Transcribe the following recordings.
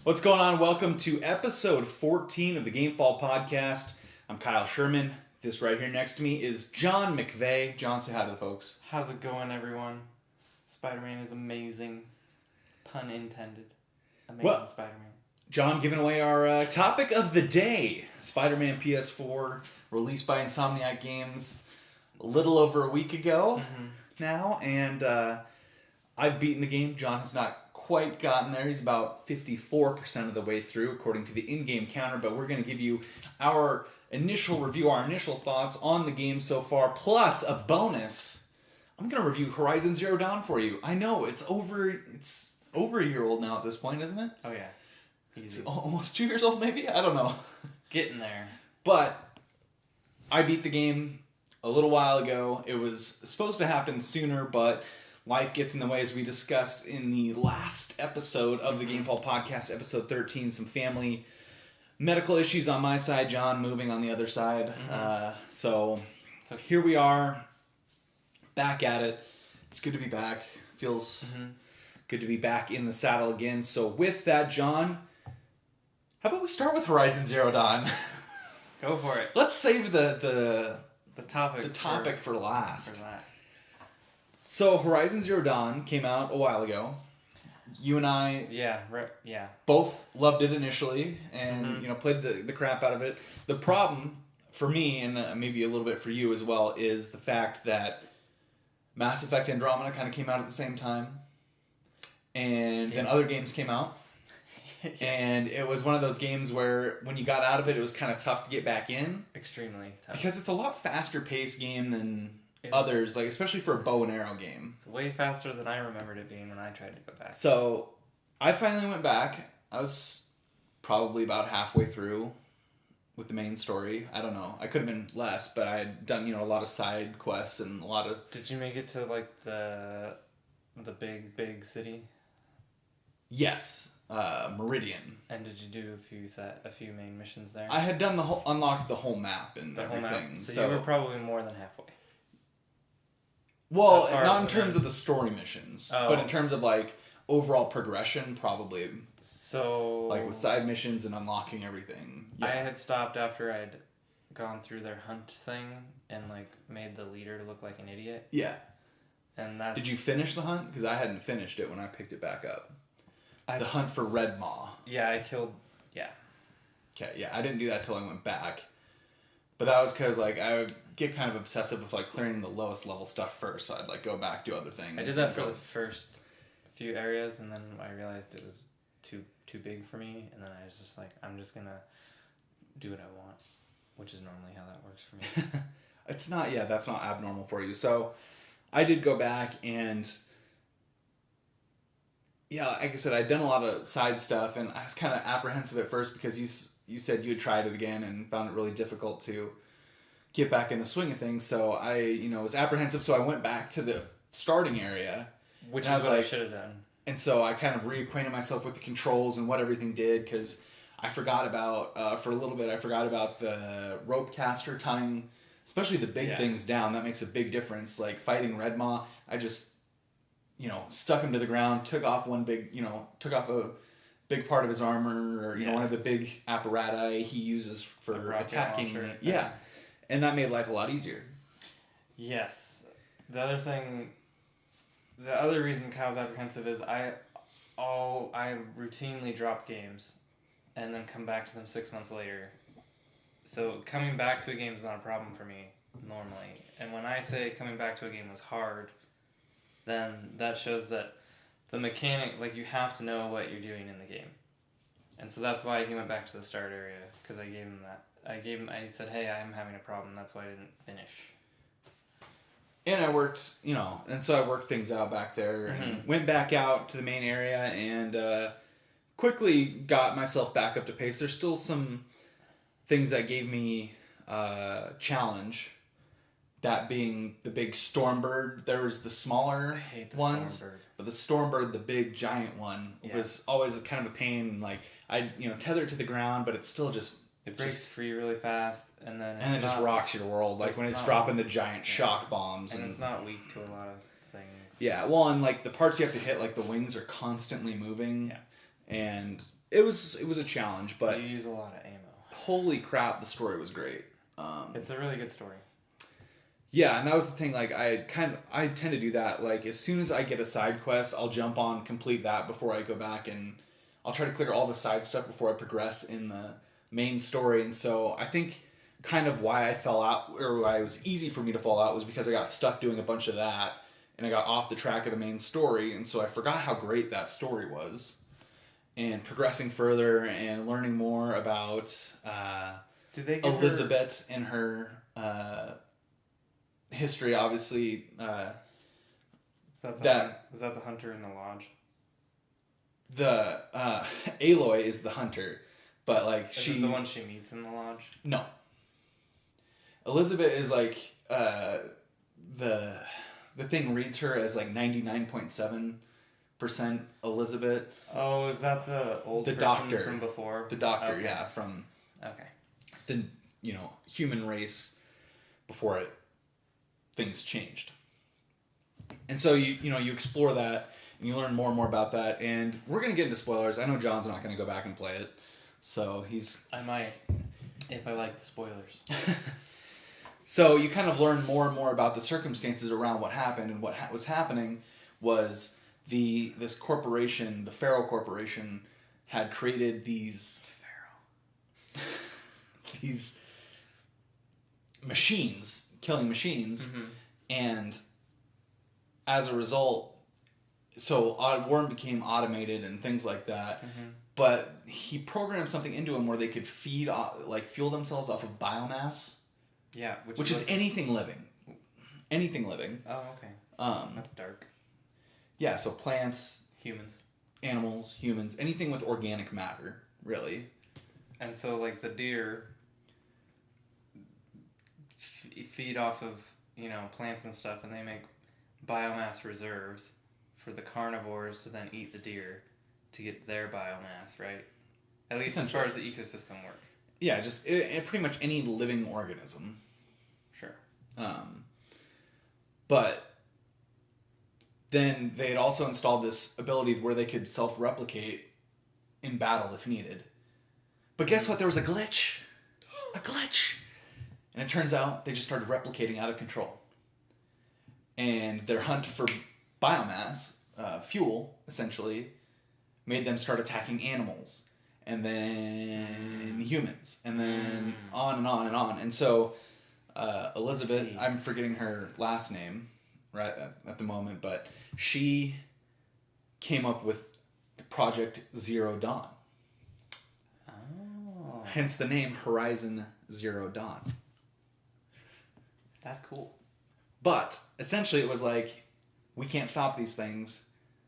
What's going on? Welcome to episode 14 of the Gamefall Podcast. I'm Kyle Sherman. This right here next to me is John McVeigh. John, say hi to the folks. How's it going, everyone? Spider-Man is amazing. Pun intended. Amazing Spider-Man. John giving away our topic of the day. Spider-Man PS4, released by Insomniac Games a little over a week ago now. And I've beaten the game. John has not quite gotten there. He's about 54% of the way through, according to the in-game counter. But we're going to give you our initial review, our initial thoughts on the game so far, plus a bonus. I'm going to review Horizon Zero Dawn for you. I know, it's over a year old now at this point, isn't it? Oh, yeah. Easy. It's almost 2 years old, maybe? I don't know. Getting there. But I beat the game a little while ago. It was supposed to happen sooner, but life gets in the way, as we discussed in the last episode of the Gamefall Podcast, episode 13. Some family medical issues on my side, John moving on the other side. So here we are, back at it. It's good to be back. Feels good to be back in the saddle again. So with that, John, how about we start with Horizon Zero Dawn? Go for it. Let's save the topic for last. For last. So Horizon Zero Dawn came out a while ago. You and I both loved it initially and played the crap out of it. The problem for me, and maybe a little bit for you as well, is the fact that Mass Effect Andromeda kind of came out at the same time. And then other games came out. Yes. And it was one of those games where when you got out of it, it was kind of tough to get back in. Extremely tough. Because it's a lot faster paced game than others, like especially for a bow and arrow game. It's way faster than I remembered it being when I tried to go back. So I finally went back. I was probably about halfway through with the main story. I don't know. I could have been less, but I had done a lot of side quests and a lot of... Did you make it to like the big city? Yes, Meridian. And did you do a few main missions there? I had done unlocked the whole map and everything. So you were probably more than halfway. Well, not in terms of the story missions, but in terms of like overall progression, probably. So like with side missions and unlocking everything. Yeah. I had stopped after I'd gone through their hunt thing and like made the leader look like an idiot. Yeah. And that's... Did you finish the hunt? Because I hadn't finished it when I picked it back up. The hunt for Red Maw. Yeah, I killed... Yeah. Okay, yeah, I didn't do that till I went back. But that was because, like, I would get kind of obsessive with, like, clearing the lowest level stuff first. So I'd, like, go back, do other things. I did that for the first few areas, and then I realized it was too big for me. And then I was just like, I'm just going to do what I want, which is normally how that works for me. It's not, that's not abnormal for you. So I did go back and... Yeah, like I said, I'd done a lot of side stuff, and I was kind of apprehensive at first because you said you had tried it again and found it really difficult to get back in the swing of things. So I, was apprehensive, so I went back to the starting area. Which is what I should have done. And so I kind of reacquainted myself with the controls and what everything did, because I forgot about, for a little bit, the rope caster tying, especially the big things down. That makes a big difference. Like fighting Red Maw, I just... stuck him to the ground, took off a big part of his armor, or, one of the big apparati he uses for attacking. Yeah. And that made life a lot easier. Yes. The other reason Kyle's apprehensive is I routinely drop games and then come back to them 6 months later. So coming back to a game is not a problem for me, normally. And when I say coming back to a game was hard... then that shows that the mechanic, like, you have to know what you're doing in the game. And so that's why he went back to the start area, because I gave him that. I said, hey, I'm having a problem, that's why I didn't finish. And I worked, and so I worked things out back there, and went back out to the main area, and quickly got myself back up to pace. There's still some things that gave me challenge. That being the big Stormbird. There was the smaller ones. Stormbird. But the Stormbird, the big giant one, was always kind of a pain. Like, I tether it to the ground, but it's still just... It breaks free really fast, and then it just rocks your world. Like when it's dropping the giant shock bombs. And it's not weak to a lot of things. Yeah, well, and like the parts you have to hit, like the wings are constantly moving. Yeah. And it was a challenge, but you use a lot of ammo. holy crap, the story was great. It's a really good story. Yeah, and that was the thing. Like, I tend to do that. Like, as soon as I get a side quest, I'll jump on, complete that before I go back, and I'll try to clear all the side stuff before I progress in the main story. And so I think kind of why I fell out, or why it was easy for me to fall out, was because I got stuck doing a bunch of that, and I got off the track of the main story, and so I forgot how great that story was. And progressing further and learning more about Did they give Elizabeth and her history, obviously. Is that the hunter in the lodge? The Aloy is the hunter, but like Is it the one she meets in the lodge? No. Elizabeth is like the thing reads her as like 99.7% Elizabeth. Oh, is that the old person doctor from before? The doctor, okay. yeah, from okay. the human race before things changed. And so you explore that and you learn more and more about that, and we're gonna get into spoilers. I know John's not gonna go back and play it, so I might if I like the spoilers. So you kind of learn more and more about the circumstances around what happened, and what was happening was this corporation, the Pharaoh Corporation, had created these machines, killing machines, and as a result, so Warren became automated and things like that. But he programmed something into them where they could fuel themselves off of biomass. Yeah, which is anything living. Anything living. Oh, okay. That's dark. Yeah, so plants, humans, animals, humans, anything with organic matter, really. And so, like, the deer feed off of, plants and stuff, and they make biomass reserves for the carnivores to then eat the deer to get their biomass, right? At least as far as the ecosystem works. Yeah, just pretty much any living organism. Sure. But then they had also installed this ability where they could self-replicate in battle if needed. But guess what? There was a glitch. A glitch. And it turns out they just started replicating out of control. And their hunt for biomass, fuel, essentially, made them start attacking animals. And then humans. And then on and on and on. And so Elizabeth, I'm forgetting her last name right at the moment, but she came up with Project Zero Dawn. Oh. Hence the name Horizon Zero Dawn. That's cool. But essentially it was like, we can't stop these things.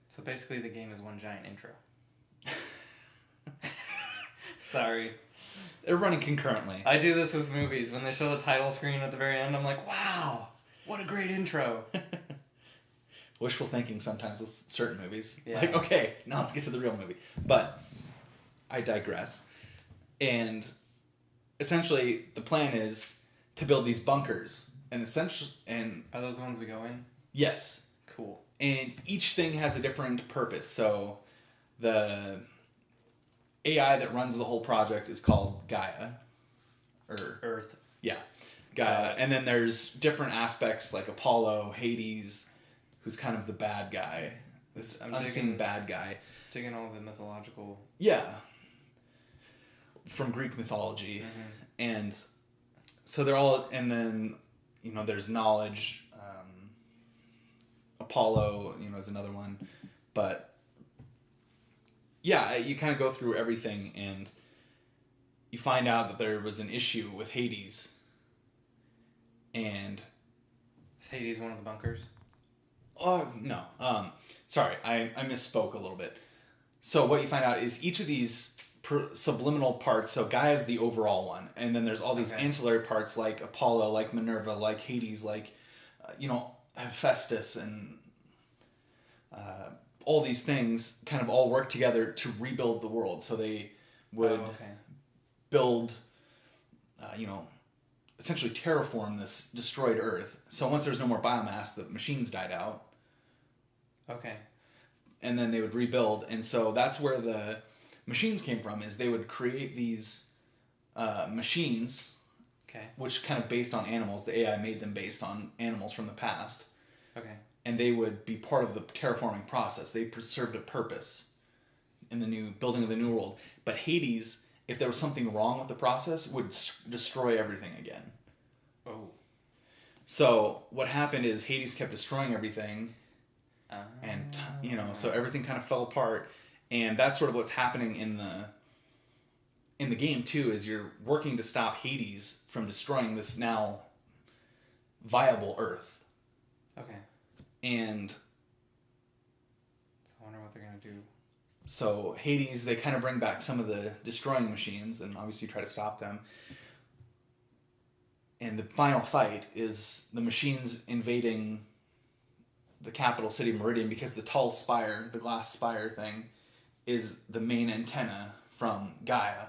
So basically the game is one giant intro. Sorry. They're running concurrently. I do this with movies. When they show the title screen at the very end, I'm like, wow, what a great intro. Wishful thinking sometimes with certain movies. Yeah. Like, okay, now let's get to the real movie. But I digress. And essentially the plan is to build these bunkers. And are those the ones we go in? Yes. Cool. And each thing has a different purpose. So the AI that runs the whole project is called Gaia. Or Earth. Yeah. Gaia. And then there's different aspects like Apollo, Hades, who's kind of the bad guy. This unseen bad guy. Digging all the mythological... Yeah. From Greek mythology. And so they're all... And then, there's knowledge. Apollo, is another one. But... yeah, you kind of go through everything, and you find out that there was an issue with Hades. And... Is Hades one of the bunkers? Oh, no. Sorry, I misspoke a little bit. So what you find out is each of these subliminal parts, so Gaia's the overall one, and then there's all these ancillary parts like Apollo, like Minerva, like Hades, like, Hephaestus, and all these things kind of all work together to rebuild the world. So they would build, essentially terraform this destroyed Earth. So once there's no more biomass, the machines died out. Okay. And then they would rebuild. And so that's where machines came from is they would create these machines, Okay. which kind of based on animals. The AI made them based on animals from the past. Okay. And they would be part of the terraforming process. They served a purpose in the new building of the new world. But Hades, if there was something wrong with the process, would destroy everything again. Oh. So what happened is Hades kept destroying everything, and so everything kind of fell apart. And that's sort of what's happening in the game too. Is you're working to stop Hades from destroying this now viable Earth. Okay. And So I wonder what they're gonna do. so Hades, they kind of bring back some of the destroying machines, and obviously try to stop them. And the final fight is the machines invading the capital city, Meridian, because the tall spire, the glass spire thing, is the main antenna from Gaia.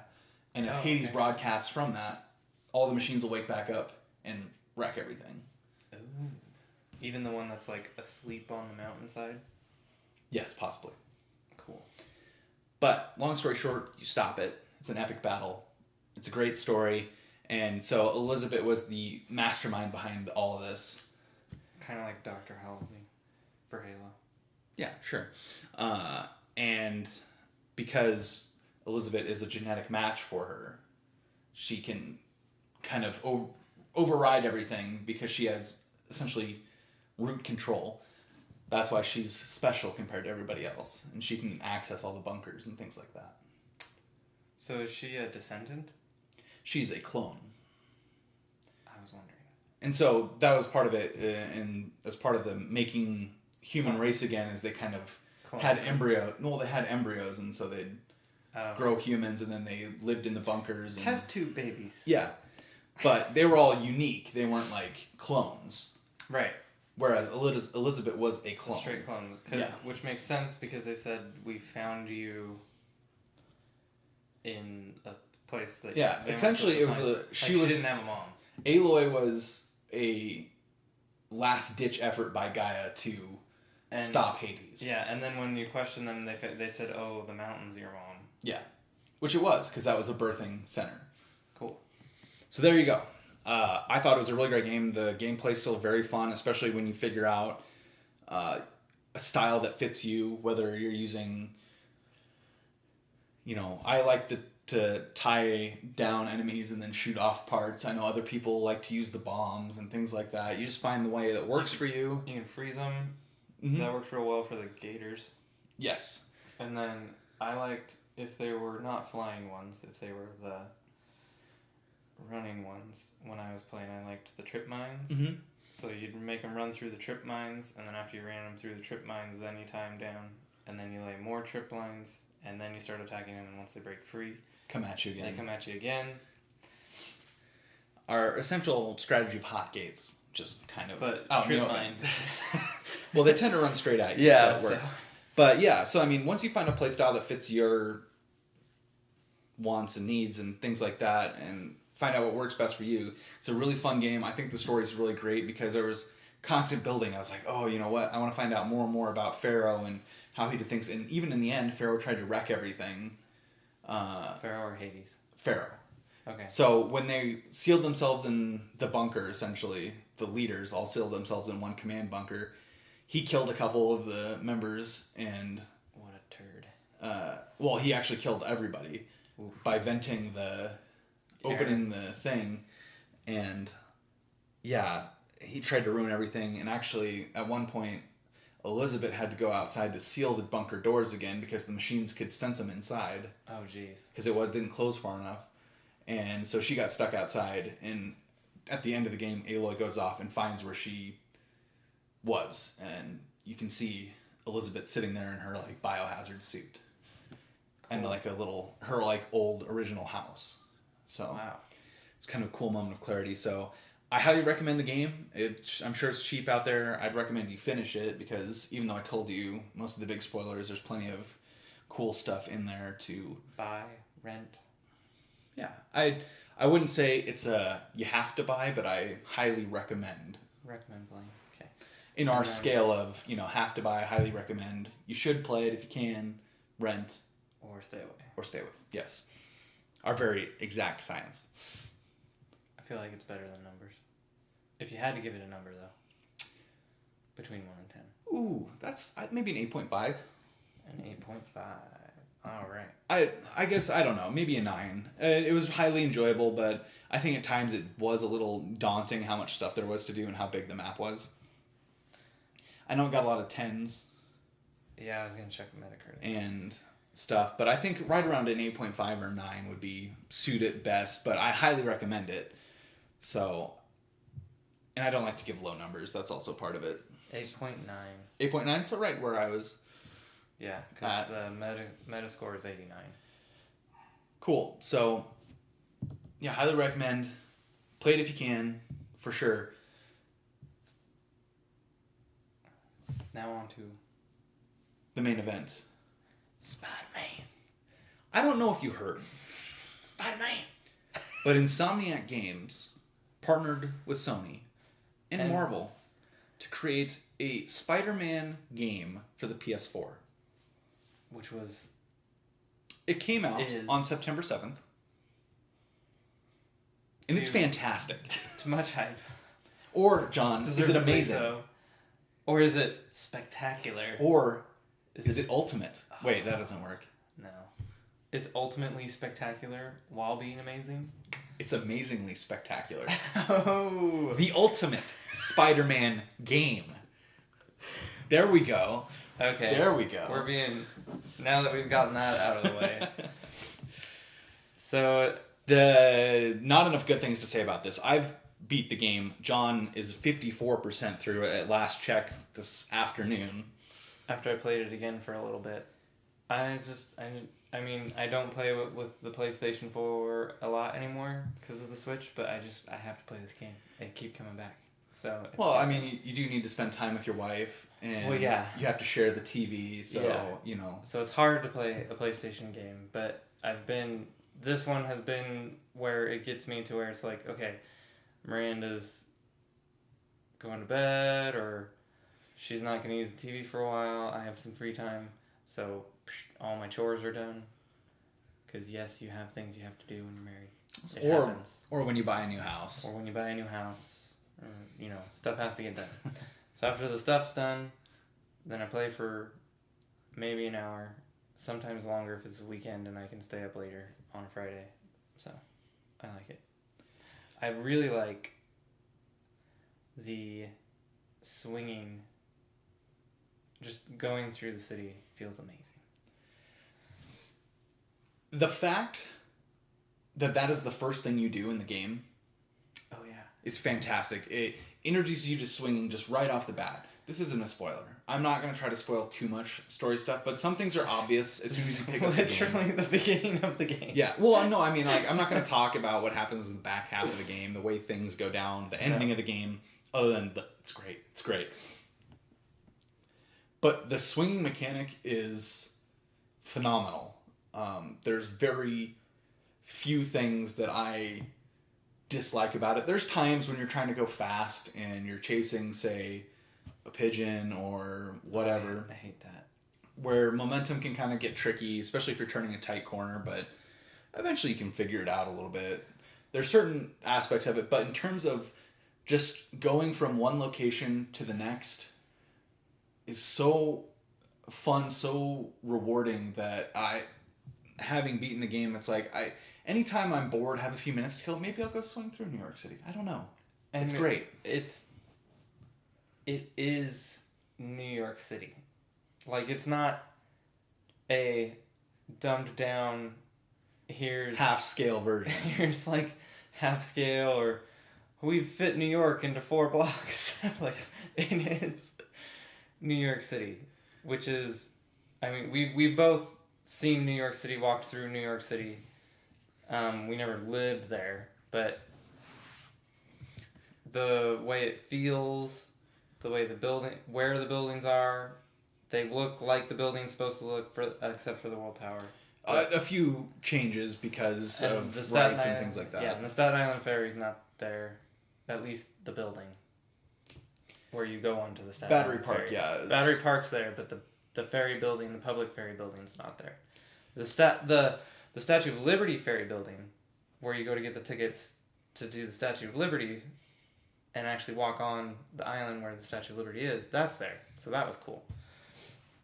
And if Hades broadcasts from that, all the machines will wake back up and wreck everything. Ooh. Even the one that's like asleep on the mountainside? Yes, possibly. Cool. But long story short, you stop it. It's an epic battle. It's a great story. And so Elizabeth was the mastermind behind all of this. Kind of like Dr. Halsey for Halo. Yeah, sure. And because Elizabeth is a genetic match for her, she can kind of override everything because she has essentially root control. That's why she's special compared to everybody else. And she can access all the bunkers and things like that. So is she a descendant? She's a clone. I was wondering. And so that was part of it, and as part of the making human race again, is they kind of had they had embryos, and so they'd grow humans, and then they lived in the bunkers. And, Test tube babies. Yeah. But they were all unique. They weren't like clones. Right. Whereas Elizabeth was a clone. A straight clone. Which makes sense because they said, we found you in a place that... Yeah, essentially it was she didn't have a mom. Aloy was a last-ditch effort by Gaia to stop Hades. Yeah, and then when you question them, they said, oh, the mountain's your mom. Yeah. Which it was, because that was a birthing center. Cool. So there you go. I thought it was a really great game. The gameplay's still very fun, especially when you figure out a style that fits you, whether you're using... I like to tie down enemies and then shoot off parts. I know other people like to use the bombs and things like that. You just find the way that works for you. You can freeze them. Mm-hmm. That works real well for the gators. Yes. And then I liked, if they were not flying ones, if they were the running ones, when I was playing, I liked the trip mines. Mm-hmm. So you'd make them run through the trip mines, and then after you ran them through the trip mines, then you tie them down, and then you lay more trip lines, and then you start attacking them, and once they break free... Come at you again. They come at you again. Our essential strategy of hot gates, just kind of... But trip mine. Well, they tend to run straight at you, yeah, so it works. But yeah, so I mean, once you find a playstyle that fits your wants and needs and things like that, and find out what works best for you, it's a really fun game. I think the story is really great because there was constant building. I was like, oh, you know what? I want to find out more and more about Pharaoh and how he did things. And even in the end, Pharaoh tried to wreck everything. Pharaoh or Hades? Pharaoh. Okay. So when they sealed themselves in the bunker, essentially, the leaders all sealed themselves in one command bunker. He killed a couple of the members, and... What a turd. Well, he actually killed everybody by venting opening the thing, and yeah, he tried to ruin everything, and actually, at one point, Elizabeth had to go outside to seal the bunker doors again because the machines could sense him inside. Oh, jeez. Because it didn't close far enough. And so she got stuck outside, and at the end of the game, Aloy goes off and finds where she was, and you can see Elizabeth sitting there in her like biohazard suit. Cool. And like her like old original house. So wow. It's kind of a cool moment of clarity. So I highly recommend the game. I'm sure it's cheap out there. I'd recommend you finish it because even though I told you most of the big spoilers, there's plenty of cool stuff in there to buy, rent. Yeah, I wouldn't say it's you have to buy, but I highly recommend. Recommend playing. Okay. In our scale of have to buy, I highly recommend. You should play it if you can. Rent, Or stay away. Or stay away. Yes. Are very exact science. I feel like it's better than numbers. If you had to give it a number, though. Between 1 and 10. Ooh, that's maybe an 8.5. An 8.5. All right. I guess, I don't know, maybe a 9. It was highly enjoyable, but I think at times it was a little daunting how much stuff there was to do and how big the map was. I know it got a lot of 10s. Yeah, I was going to check Metacritic. And stuff, but I think right around an 8.5 or 9 would be suit it best, but I highly recommend it. So, and I don't like to give low numbers, that's also part of it. 8.9. 8.9, so right where I was. Yeah, because the meta score is 89. Cool. So, yeah, highly recommend. Play it if you can, for sure. Now on to the main event. Spider-Man. I don't know if you heard, Spider-Man. but Insomniac Games partnered with Sony and Marvel to create a Spider-Man game for the PS4. Which was... It came out on September 7th. And it's fantastic. Too much hype. Or, John, is it amazing? So. Or is it spectacular? Or is it ultimate? Wait, that doesn't work. No. It's ultimately spectacular while being amazing? It's amazingly spectacular. Oh! The ultimate Spider-Man game. There we go. Okay. There we go. We're being... Now that we've gotten that out of the way. So... Not enough good things to say about this. I've beat the game. John is 54% through it at last check this afternoon. After I played it again for a little bit. I mean, I don't play with the PlayStation 4 a lot anymore because of the Switch, but I have to play this game. They keep coming back. So. Well, I mean, you do need to spend time with your wife, and you have to share the TV, so, you know. So it's hard to play a PlayStation game, but this one has been where it gets me to where it's like, okay, Miranda's going to bed, or she's not going to use the TV for a while. I have some free time, so all my chores are done. Because yes, you have things you have to do when you're married. Or when you buy a new house. Or when you buy a new house. Or, stuff has to get done. So after the stuff's done, then I play for maybe an hour. Sometimes longer if it's a weekend and I can stay up later on a Friday. So, I like it. I really like the swinging, just going through the city feels amazing. The fact that is the first thing you do in the game is fantastic. It introduces you to swinging just right off the bat. This isn't a spoiler. I'm not going to try to spoil too much story stuff, but some things are obvious as soon as you pick up the game. Literally the beginning of the game. Yeah, well, no, I mean, like, I'm not going to talk about what happens in the back half of the game, the way things go down, the ending of the game, other than it's great. It's great. But the swinging mechanic is phenomenal. There's very few things that I dislike about it. There's times when you're trying to go fast and you're chasing, say, a pigeon or whatever. I hate that. Where momentum can kind of get tricky, especially if you're turning a tight corner, but eventually you can figure it out a little bit. There's certain aspects of it, but in terms of just going from one location to the next is so fun, so rewarding that having beaten the game, it's like, anytime I'm bored, have a few minutes to kill, maybe I'll go swing through New York City. I don't know. And it's great. It is New York City. Like, it's not a dumbed down, here's... half-scale version. Here's, like, half-scale, or we've fit New York into 4 blocks. Like, it is New York City, which is... I mean, we've both seen New York City, walked through New York City. We never lived there, but the way it feels, the way where the buildings are, they look like the building's supposed to look, except for the World Tower. A few changes because of the rights and things like that. Yeah, and the Staten Island Ferry's not there, at least the building where you go onto the Staten Battery Island Park, Ferry. yeah. Battery Park's there, but the ferry building, the public ferry building's not there. The Statue of Liberty ferry building, where you go to get the tickets to do the Statue of Liberty, and actually walk on the island where the Statue of Liberty is. That's there, so that was cool.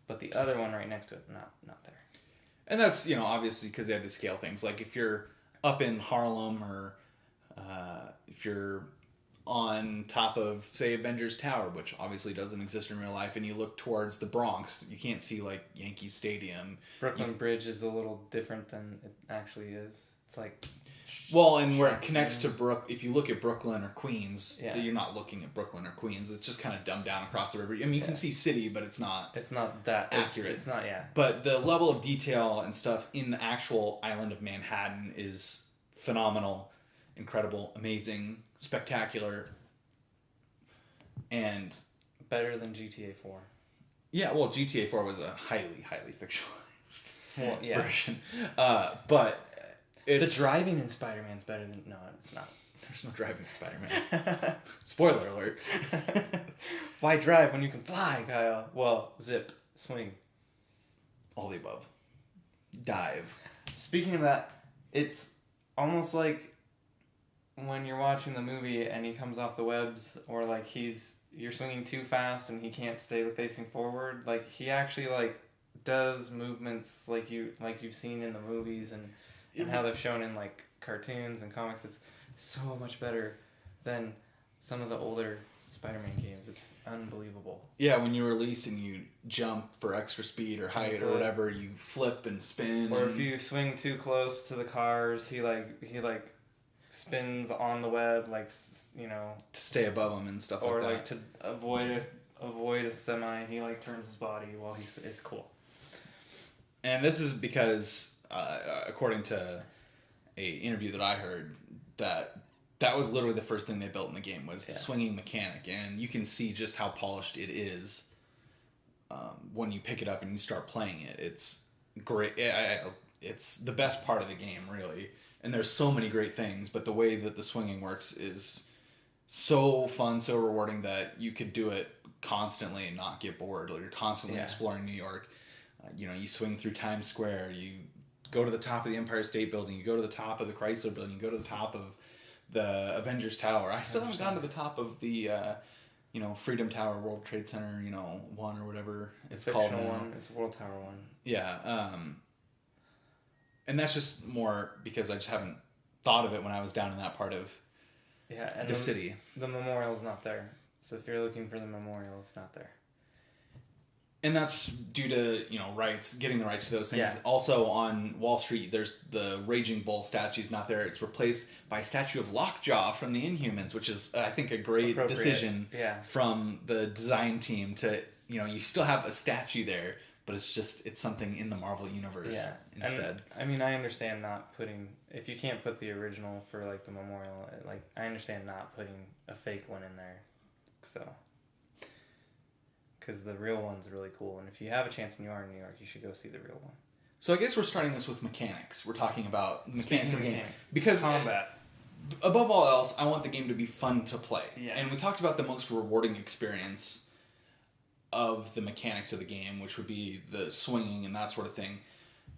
But the other one right next to it, not there. And that's, obviously because they had to scale things. Like if you're up in Harlem or if you're on top of, say, Avengers Tower, which obviously doesn't exist in real life, and you look towards the Bronx, you can't see, like, Yankee Stadium. Brooklyn Bridge is a little different than it actually is. It's like... Well, and where it connects to if you look at Brooklyn or Queens, Yeah. you're not looking at Brooklyn or Queens. It's just kind of dumbed down across the river. I mean, you can see city, but it's not... It's not that... accurate. It's not, yeah. But the level of detail and stuff in the actual island of Manhattan is phenomenal, incredible, amazing, spectacular, and... Better than GTA 4. Yeah, well, GTA 4 was a highly, highly fictionalized version. But it's... The driving in Spider-Man's better than... No, it's not. There's no driving in Spider-Man. Spoiler alert. Why drive when you can fly, Kyle? Well, zip, swing. All the above. Dive. Speaking of that, it's almost like when you're watching the movie and he comes off the webs, or like you're swinging too fast and he can't stay facing forward. Like he actually like does movements like you've seen in the movies and how they've shown in like cartoons and comics. It's so much better than some of the older Spider-Man games. It's unbelievable. Yeah, when you release and you jump for extra speed or height or whatever, you flip and spin. Or if you swing too close to the cars, he spins on the web, like, to stay above them and stuff like that. Or like to avoid a semi, he like turns his body while it's cool. And this is because, according to a interview that I heard, that was literally the first thing they built in the game was the swinging mechanic, and you can see just how polished it is when you pick it up and you start playing it. It's great. It's the best part of the game, really. And there's so many great things, but the way that the swinging works is so fun, so rewarding that you could do it constantly and not get bored. Or you're constantly exploring New York. You swing through Times Square. You go to the top of the Empire State Building. You go to the top of the Chrysler Building. You go to the top of the Avengers Tower. I still haven't gotten to the top of the, Freedom Tower, World Trade Center, 1 or whatever it's called now. One. It's World Tower 1. Yeah. And that's just more because I just haven't thought of it when I was down in that part of the city. The memorial's not there. So if you're looking for the memorial, it's not there. And that's due to, getting the rights to those things. Yeah. Also on Wall Street, there's the Raging Bull statue's not there. It's replaced by a statue of Lockjaw from the Inhumans, which is, I think, a great decision from the design team to, you still have a statue there, but it's something in the Marvel universe instead. And, I understand not putting, if you can't put the original for, like, the memorial, like, I understand not putting a fake one in there, so... Because the real one's really cool, and if you have a chance and you are in New York, you should go see the real one. So I guess we're starting this with mechanics. We're talking about mechanics of the game. Because combat. Above all else, I want the game to be fun to play. Yeah. And we talked about the most rewarding experience of the mechanics of the game, which would be the swinging and that sort of thing.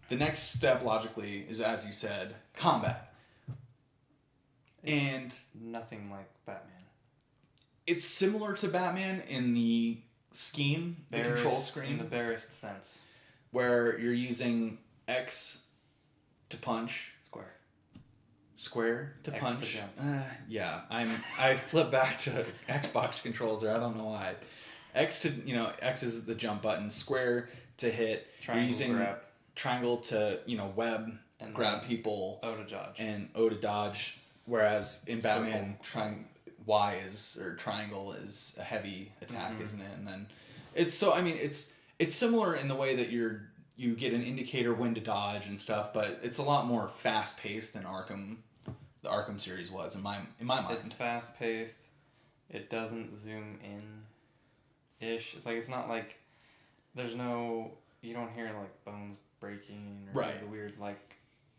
The next step, logically, is, as you said, combat. And nothing like Batman. It's similar to Batman in the scheme, the control screen. In the barest sense. Where you're using X to punch. Square to X punch. To jump. I flip back to Xbox controls there. I don't know why. X is the jump button. Square to hit. Triangle you're using grab. Triangle to, web, and grab people. O to dodge. And O to dodge. Whereas in Batman, Y triangle is a heavy attack, isn't it? And then it's similar in the way that you get an indicator when to dodge and stuff, but it's a lot more fast paced than the Arkham series was in my mind. It's fast paced. It doesn't zoom in ish. It's like it's not like you don't hear like bones breaking or the weird like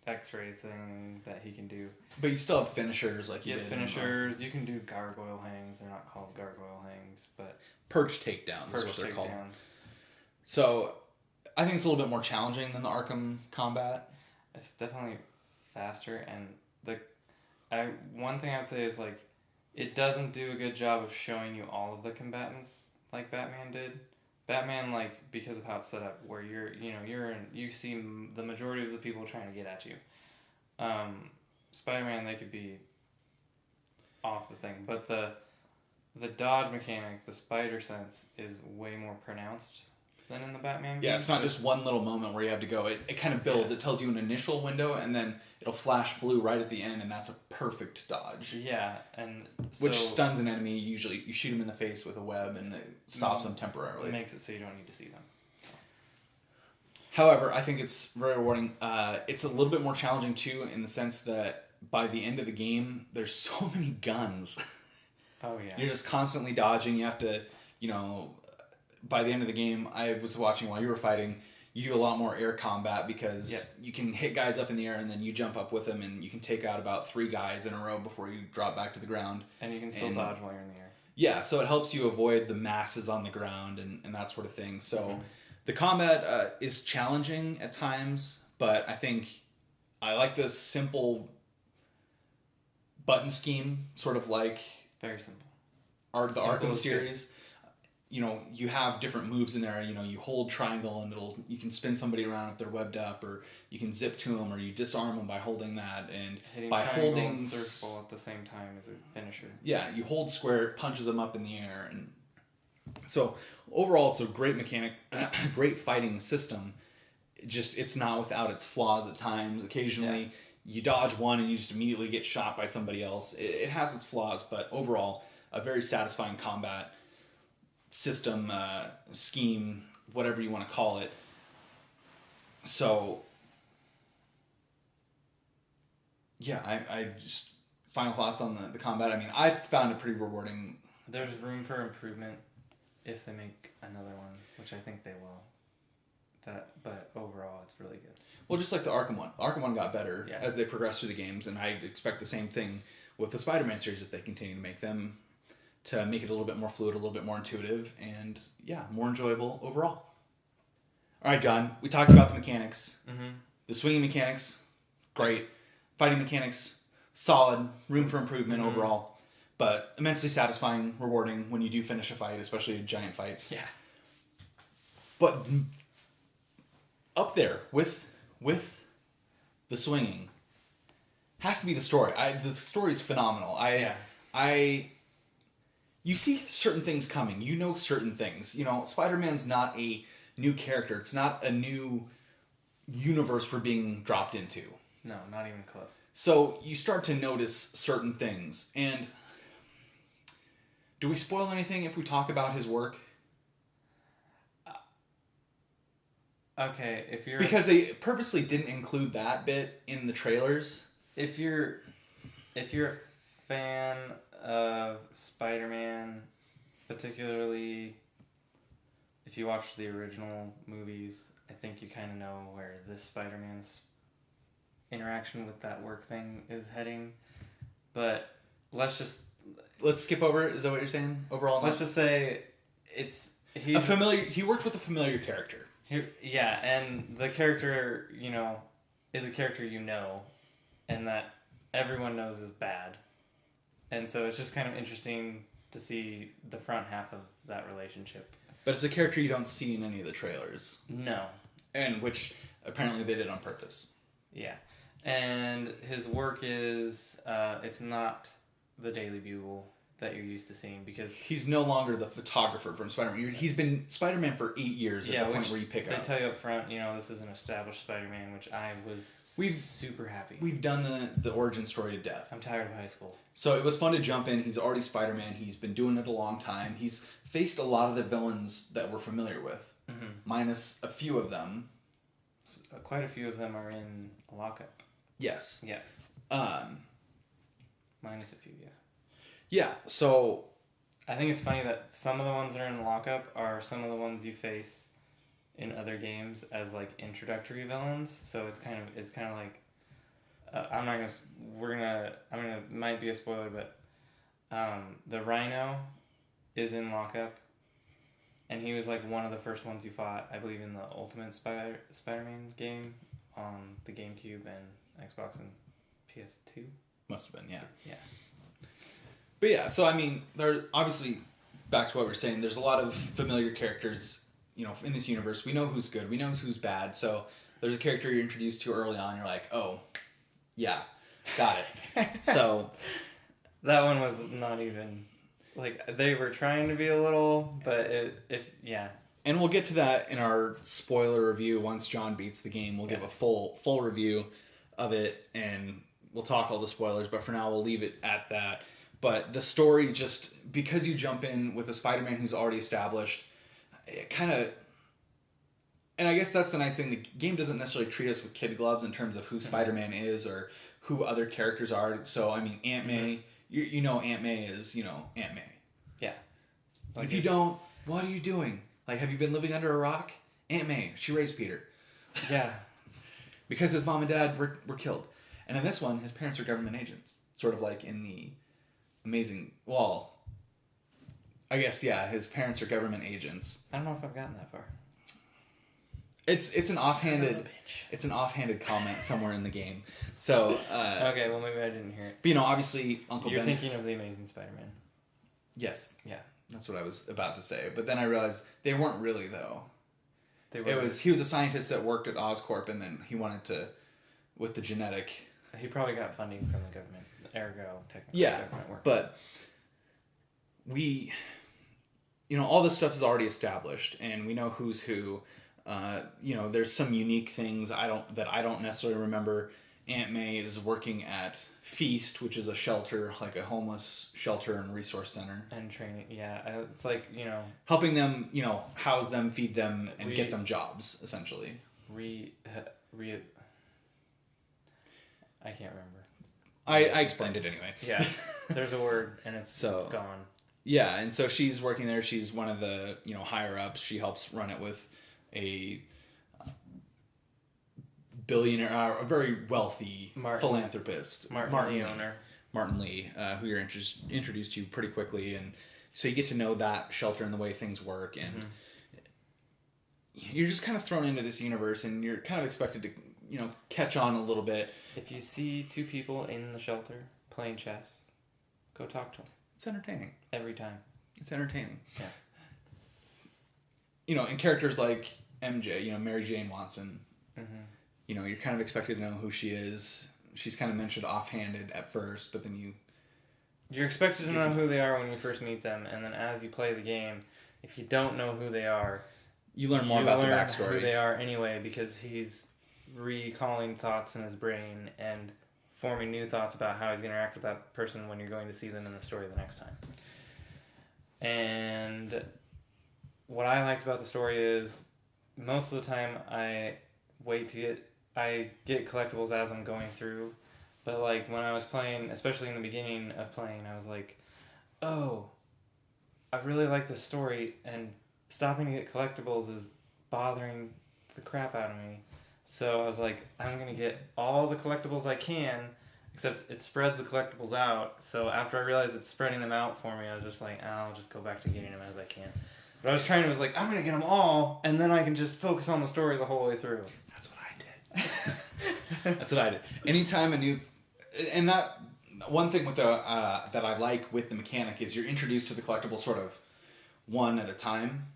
X-ray thing that he can do. But you still have finishers like you get did. Finishers. You can do gargoyle hangs. They're not called gargoyle hangs, but perch takedowns is what they're called. Takedowns. So I think it's a little bit more challenging than the Arkham combat. It's definitely faster, and one thing I would say is like it doesn't do a good job of showing you all of the combatants like Batman did. Batman, like, because of how it's set up, where you see the majority of the people trying to get at you. Spider-Man, they could be off the thing, but the dodge mechanic, the spider sense, is way more pronounced than in the Batman game. Yeah, it's not just one little moment where you have to go. It kind of builds. It tells you an initial window, and then it'll flash blue right at the end, and that's a perfect dodge. Yeah, and which stuns an enemy. Usually, you shoot them in the face with a web, and it stops them temporarily. It makes it so you don't need to see them. So. However, I think it's very rewarding. It's a little bit more challenging, too, in the sense that by the end of the game, there's so many guns. Oh, yeah. You're just constantly dodging. You have to, by the end of the game, I was watching while you were fighting, you do a lot more air combat because you can hit guys up in the air and then you jump up with them and you can take out about 3 guys in a row before you drop back to the ground. And you can still dodge while you're in the air. Yeah, so it helps you avoid the masses on the ground and that sort of thing. So the combat is challenging at times, but I think I like the simple button scheme, sort of like... Very simple. The Arkham series. You have different moves in there. You hold triangle and you can spin somebody around if they're webbed up, or you can zip to them, or you disarm them by holding that. And hitting by holding and circle at the same time is a finisher. Yeah, you hold square, it punches them up in the air, and so overall, it's a great mechanic, great fighting system. It's not without its flaws at times. Occasionally, you dodge one and you just immediately get shot by somebody else. It has its flaws, but overall, a very satisfying combat system, scheme, whatever you want to call it. So, yeah, I just... Final thoughts on the combat. I mean, I found it pretty rewarding. There's room for improvement if they make another one, which I think they will. But overall, it's really good. Well, just like the Arkham one. The Arkham one got better as they progressed through the games, and I expect the same thing with the Spider-Man series if they continue to make them, to make it a little bit more fluid, a little bit more intuitive, and more enjoyable overall. All right, John, we talked about the mechanics. Mm-hmm. The swinging mechanics, great. Fighting mechanics, solid. Room for improvement overall, but immensely satisfying, rewarding when you do finish a fight, especially a giant fight. Yeah. But up there with the swinging has to be the story. The story is phenomenal. You see certain things coming. You know certain things. Spider-Man's not a new character. It's not a new universe we're being dropped into. No, not even close. So you start to notice certain things. And do we spoil anything if we talk about his work? Okay, because they purposely didn't include that bit in the trailers. If you're a fan of Spider-Man, particularly if you watched the original movies, I think you kind of know where this Spider-Man's interaction with that work thing is heading. But let's skip over it. Is that what you're saying? Overall, let's just say he's a familiar. He worked with a familiar character. And the character, is a character and that everyone knows is bad. And so it's just kind of interesting to see the front half of that relationship. But it's a character you don't see in any of the trailers. No. And which apparently they did on purpose. Yeah. And his work is, it's not the Daily Bugle that you're used to seeing, because he's no longer the photographer from Spider-Man. He's been Spider-Man for 8 years at the point where you pick up. They tell you up front, this is an established Spider-Man, which I was super happy. We've done the origin story to death. I'm tired of high school. So it was fun to jump in. He's already Spider-Man. He's been doing it a long time. He's faced a lot of the villains that we're familiar with, minus a few of them. Quite a few of them are in lockup. Yes. Yeah. Minus a few, yeah. Yeah, so I think it's funny that some of the ones that are in lockup are some of the ones you face in other games as like introductory villains. So it's kind of like might be a spoiler, but the Rhino is in lockup, And he was like one of the first ones you fought, I believe, in the Ultimate Spider-Man game on the GameCube and Xbox and PS2. Must have been, yeah. Yeah. But yeah, so I mean, there obviously, back to what we were saying, there's a lot of familiar characters, you know, in this universe. We know who's good, we know who's bad. So there's a character you're introduced to early on, you're like, oh, yeah, got it. So that one was not even like they were trying to be a little, but yeah. And we'll get to that in our spoiler review once John beats the game. We'll give a full review of it, and we'll talk all the spoilers. But for now, we'll leave it at that. But the story, just because you jump in with a Spider-Man who's already established, it kind of... And I guess that's the nice thing. The game doesn't necessarily treat us with kid gloves in terms of who Spider-Man is or who other characters are. So, I mean, Aunt May, you know Aunt May is, you know, Aunt May. Yeah. Like if you don't, what are you doing? Like, have you been living under a rock? Aunt May, she raised Peter. Yeah. Because his mom and dad were killed. And in this one, his parents are government agents. Sort of like in the Amazing... Well, I guess, yeah, his parents are government agents. I don't know if I've gotten that far. It's an offhanded comment somewhere in the game. So okay, well maybe I didn't hear it. But you know, obviously Uncle You're Ben. thinking of the Amazing Spider-Man. Yes. Yeah. That's what I was about to say. But then I realized they weren't really though. They were. He was a scientist that worked at Oscorp, and then he wanted to with the genetic. He probably got funding from the government. Ergo, technically. Yeah, government work. but we, you know, all this stuff is already established, and we know who's who. You know, there's some unique things I don't necessarily remember. Aunt May is working at Feast, which is a shelter, like a homeless shelter and resource center. And training, yeah. It's like, you know... Helping them, you know, house them, feed them, and get them jobs, essentially. I can't remember. I explained it anyway. Yeah. There's a word, and it's gone. Yeah, and so she's working there. She's one of the, you know, higher-ups. She helps run it with a billionaire, a very wealthy philanthropist, Martin Lee owner. Martin Lee, who you're introduced to pretty quickly, and so you get to know that shelter and the way things work, and you're just kind of thrown into this universe, and you're kind of expected to, you know, catch on a little bit. If you see two people in the shelter playing chess, go talk to them. It's entertaining. Every time. It's entertaining. Yeah. You know, and characters like MJ, you know, Mary Jane Watson, you know, you're kind of expected to know who she is. She's kind of mentioned offhanded at first, but then you're expected to know who they are when you first meet them, and then as you play the game, if you don't know who they are, you learn more about the backstory. Who they are anyway, because he's recalling thoughts in his brain and forming new thoughts about how he's going to interact with that person when you're going to see them in the story the next time. And what I liked about the story is most of the time I get collectibles as I'm going through, but like when I was playing, especially in the beginning of playing, I was like, oh, I really like this story, and stopping to get collectibles is bothering the crap out of me. So I was like, I'm going to get all the collectibles I can, except it spreads the collectibles out. So after I realized it's spreading them out for me, I was just like, I'll just go back to getting them as I can. But I was like, I'm going to get them all, and then I can just focus on the story the whole way through. That's what I did. That's what I did. Anytime a new... And that... One thing with the that I like with the mechanic is you're introduced to the collectible sort of one at a time.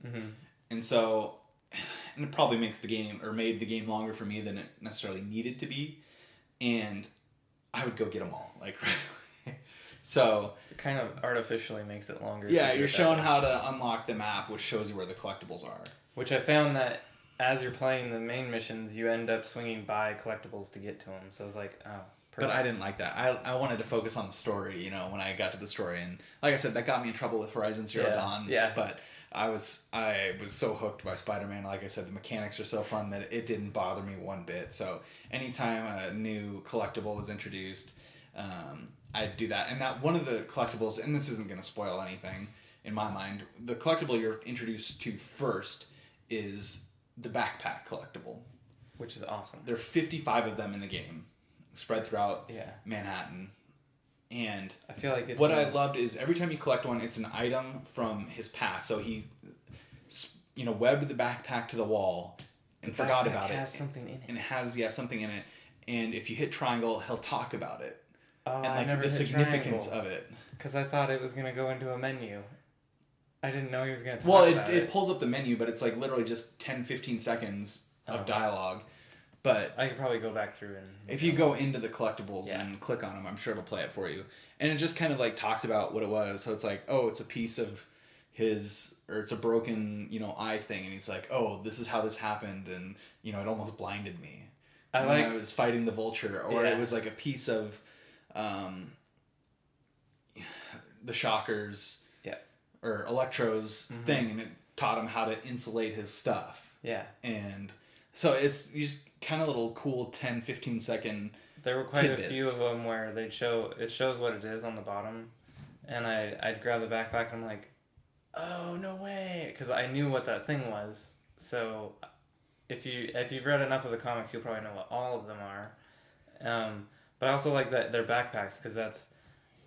And so... And it probably makes the game, or made the game longer for me than it necessarily needed to be. And I would go get them all, like, right away. So... It kind of artificially makes it longer. Yeah, you're shown how to unlock the map, which shows you where the collectibles are. Which I found that as you're playing the main missions, you end up swinging by collectibles to get to them. So I was like, oh, perfect. But I didn't like that. I wanted to focus on the story, you know, when I got to the story. And like I said, that got me in trouble with Horizon Zero Dawn. Yeah. But I was so hooked by Spider-Man. Like I said, the mechanics are so fun that it didn't bother me one bit. So anytime a new collectible was introduced, I'd do that. And that one of the collectibles, and this isn't going to spoil anything in my mind, the collectible you're introduced to first is the backpack collectible. Which is awesome. There are 55 of them in the game, spread throughout Manhattan. And I feel like it's what I loved is every time you collect one, it's an item from his past. So webbed the backpack to the wall and forgot about it. It has something in it. And it has, something in it. And if you hit triangle, he'll talk about it. Oh, and I like never the hit significance triangle. of it. Because I thought it was going to go into a menu. I didn't know he was going to talk Well, about it. it pulls up the menu, but it's like literally just 10-15 seconds of Oh. dialogue. But I could probably go back through and... if you go into the collectibles and click on them, I'm sure it'll play it for you. And it just kind of like talks about what it was. So it's like, oh, it's a piece of his, or it's a broken, eye thing. And he's like, oh, this is how this happened. And, it almost blinded me. When I was fighting the vulture. Or it was like a piece of the Shocker's or Electro's thing. And it taught him how to insulate his stuff. Yeah. And so it's just kind of little cool 10-15 second There were quite tidbits. a few of them where it shows what it is on the bottom, and I'd grab the backpack and I'm like, oh, no way, because I knew what that thing was. So if you've read enough of the comics, you'll probably know what all of them are. But I also like that they're backpacks, because that's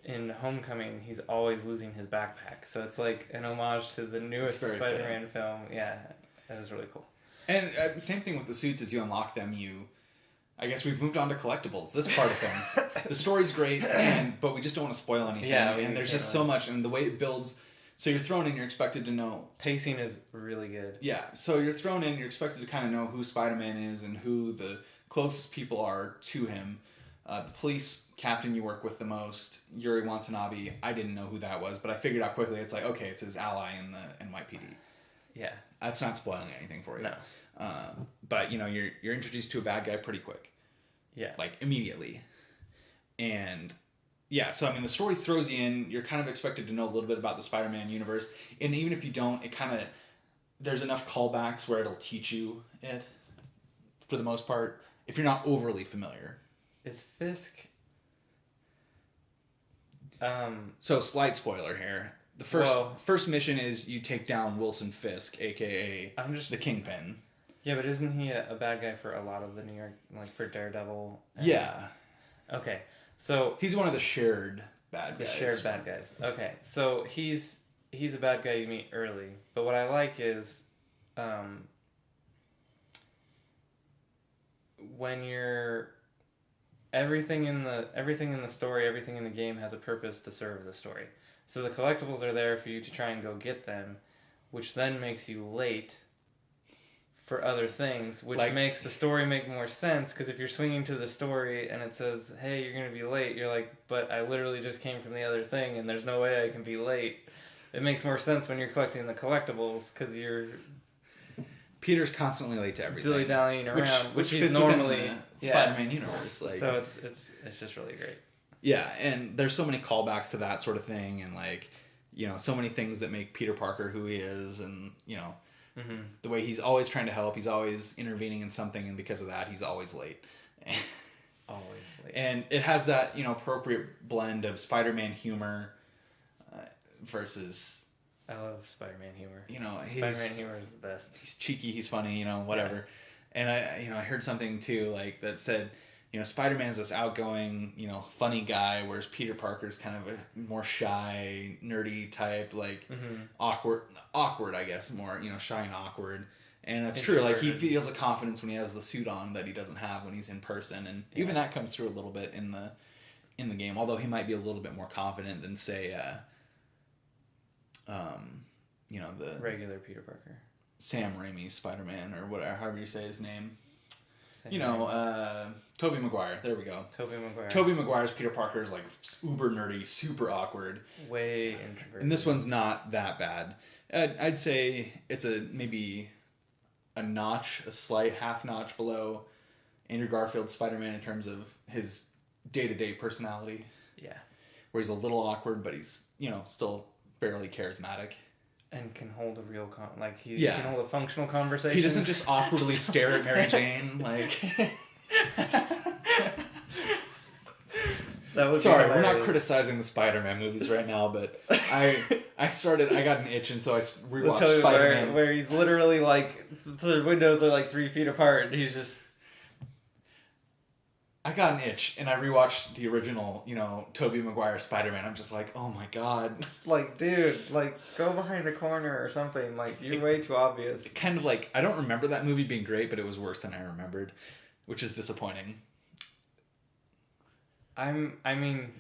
in Homecoming, he's always losing his backpack, so it's like an homage to the newest Spider-Man film. Yeah, that was really cool. And same thing with the suits. As you unlock them, I guess we've moved on to collectibles. This part of things, the story's great, but we just don't want to spoil anything. Yeah, and there's just so much, and the way it builds. So you're thrown in, you're expected to know. Pacing is really good. Yeah, so you're thrown in, you're expected to kind of know who Spider-Man is and who the closest people are to him. The police captain you work with the most, Yuri Watanabe. I didn't know who that was, but I figured out quickly. It's like, okay, it's his ally in the NYPD. Yeah, that's not spoiling anything for you. No. But you're introduced to a bad guy pretty quick. Yeah. Like immediately. And yeah, so I mean the story throws you in, you're kind of expected to know a little bit about the Spider-Man universe. And even if you don't, there's enough callbacks where it'll teach you it for the most part, if you're not overly familiar. Is Fisk so slight spoiler here. The first mission is you take down Wilson Fisk, aka the Kingpin. Yeah, but isn't he a bad guy for a lot of the New York, like for Daredevil? Yeah. Okay, so he's one of the shared bad guys. The shared bad guys. Okay, so he's a bad guy you meet early, but what I like is, when you're everything in the story, everything in the game has a purpose to serve the story. So the collectibles are there for you to try and go get them, which then makes you late for other things, which makes the story make more sense, because if you're swinging to the story and it says, hey, you're going to be late, you're like, but I literally just came from the other thing and there's no way I can be late. It makes more sense when you're collecting the collectibles, because you're... Peter's constantly late to everything. Dilly-dallying around, which fits normally within the Spider-Man universe. So it's just really great. Yeah, and there's so many callbacks to that sort of thing, and so many things that make Peter Parker who he is, and the way he's always trying to help, he's always intervening in something, and because of that, he's always late. Always late. And it has that appropriate blend of Spider-Man humor versus. I love Spider-Man humor. Spider-Man humor is the best. He's cheeky, he's funny, whatever. Yeah. And I heard something too that said, Spider-Man's this outgoing, funny guy, whereas Peter Parker's kind of a more shy, nerdy type, awkward, I guess, more, shy and awkward. And that's true. Like, he feels a confidence when he has the suit on that he doesn't have when he's in person. And even that comes through a little bit in the game, although he might be a little bit more confident than, say, the regular Peter Parker, Sam Raimi Spider-Man, or whatever, however you say his name. Sam Tobey Maguire. There we go. Tobey Maguire's Peter Parker is uber nerdy, super awkward, way introverted. And this one's not that bad. I'd say it's maybe a slight half notch below Andrew Garfield's Spider-Man in terms of his day-to-day personality. Yeah, where he's a little awkward, but he's still fairly charismatic. And can hold a real can hold a functional conversation. He doesn't just awkwardly stare at Mary Jane Sorry, we're not criticizing the Spider-Man movies right now, but I got an itch, and so I rewatched Spider-Man. Where he's literally the windows are 3 feet apart, and he's just... I got an itch, and I rewatched the original, Tobey Maguire Spider-Man. I'm just like, oh my god. Like, dude, like, go behind a corner or something. Like, you're way too obvious. Kind of like, I don't remember that movie being great, but it was worse than I remembered, which is disappointing. I mean,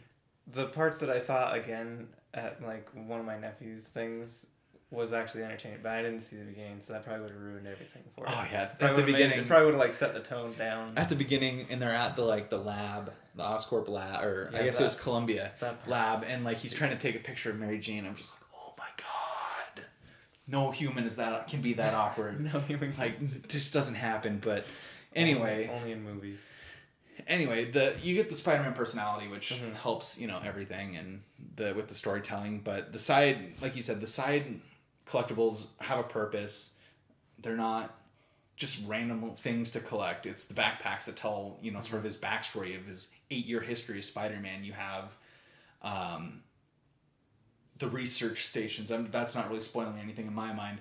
the parts that I saw again at, like, one of my nephew's things was actually entertaining, but I didn't see the beginning, so that probably would have ruined everything for it. Oh yeah, At the beginning, it probably would have like set the tone down. At the beginning, and they're at the lab, the Oscorp lab, or I guess it was Columbia lab, and like he's trying to take a picture of Mary Jane. I'm just like, oh my god, no human can be that awkward. No human, like, it just doesn't happen. But anyway, only in movies. Anyway, you get the Spider-Man personality, which helps everything and with the storytelling. But the side, like you said, the side collectibles have a purpose. They're not just random things to collect. It's the backpacks that tell, sort of his backstory of his 8-year history as Spider-Man. You have the research stations. That's not really spoiling anything in my mind,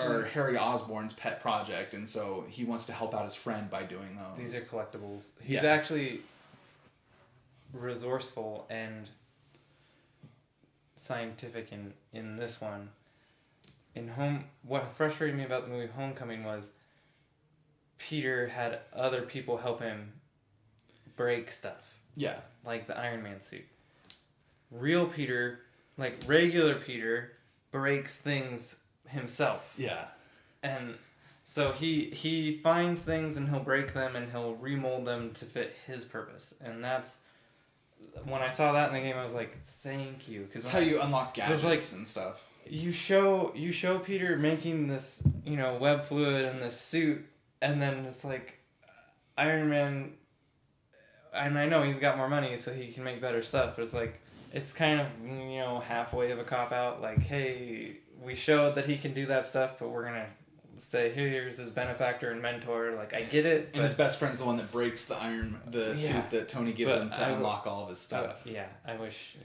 are Harry Osborn's pet project. And so he wants to help out his friend by doing those. These are collectibles. He's actually resourceful and scientific in this one. What frustrated me about the movie Homecoming was Peter had other people help him break stuff. Yeah. Like the Iron Man suit. Real Peter, like regular Peter, breaks things himself. Yeah. And so he finds things and he'll break them and he'll remold them to fit his purpose. And that's... When I saw that in the game, I was like, thank you. That's how you unlock gadgets and stuff. You show Peter making this, web fluid in this suit, and then it's like Iron Man, and I know he's got more money so he can make better stuff, but it's like, it's kind of, halfway of a cop-out, like, hey, we showed that he can do that stuff, but we're gonna say, here's his benefactor and mentor, like, I get it. And his best friend's the one that breaks the suit that Tony gives him to unlock all of his stuff. I wish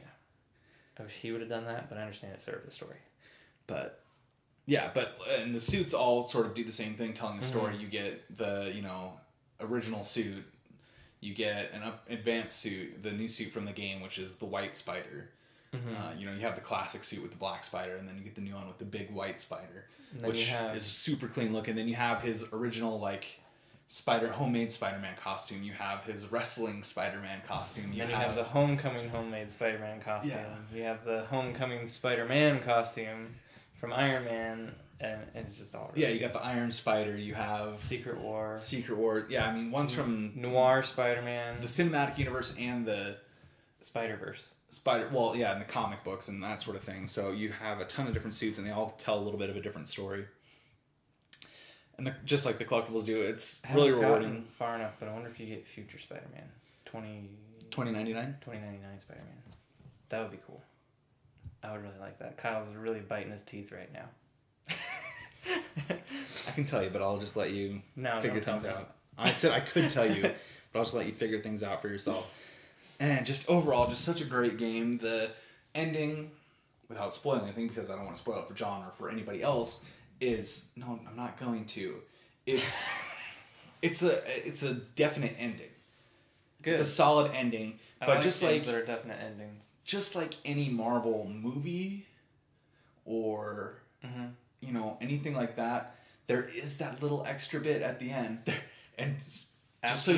he would have done that, but I understand it served the story. But and the suits all sort of do the same thing, telling a story. You get the original suit, you get an advanced suit, the new suit from the game, which is the white spider. You have the classic suit with the black spider, and then you get the new one with the big white spider, which is super clean looking. Then you have his original homemade Spider-Man costume. You have his wrestling Spider-Man costume. You have the Homecoming homemade Spider-Man costume. Yeah. You have the Homecoming Spider-Man costume from Iron Man, and it's just all really... Yeah, you got the Iron Spider, you have... Secret War. Yeah, I mean, one's from... Noir Spider-Man. The cinematic universe and the... Spider-Verse. In the comic books and that sort of thing. So you have a ton of different suits, and they all tell a little bit of a different story. And just like the collectibles do, it's really rewarding. Far enough, but I wonder if you get future Spider-Man. 2099 Spider-Man. That would be cool. I would really like that. Kyle's really biting his teeth right now. I can tell you, but I'll just let you figure things out. I said I could tell you, but I'll just let you figure things out for yourself. And just overall, just such a great game. The ending, without spoiling anything, because I don't want to spoil it for John or for anybody else, no, I'm not going to. It's a definite ending. Good. It's a solid ending, but just like there are definite endings. Just like any Marvel movie, or anything like that, there is that little extra bit at the end. And just so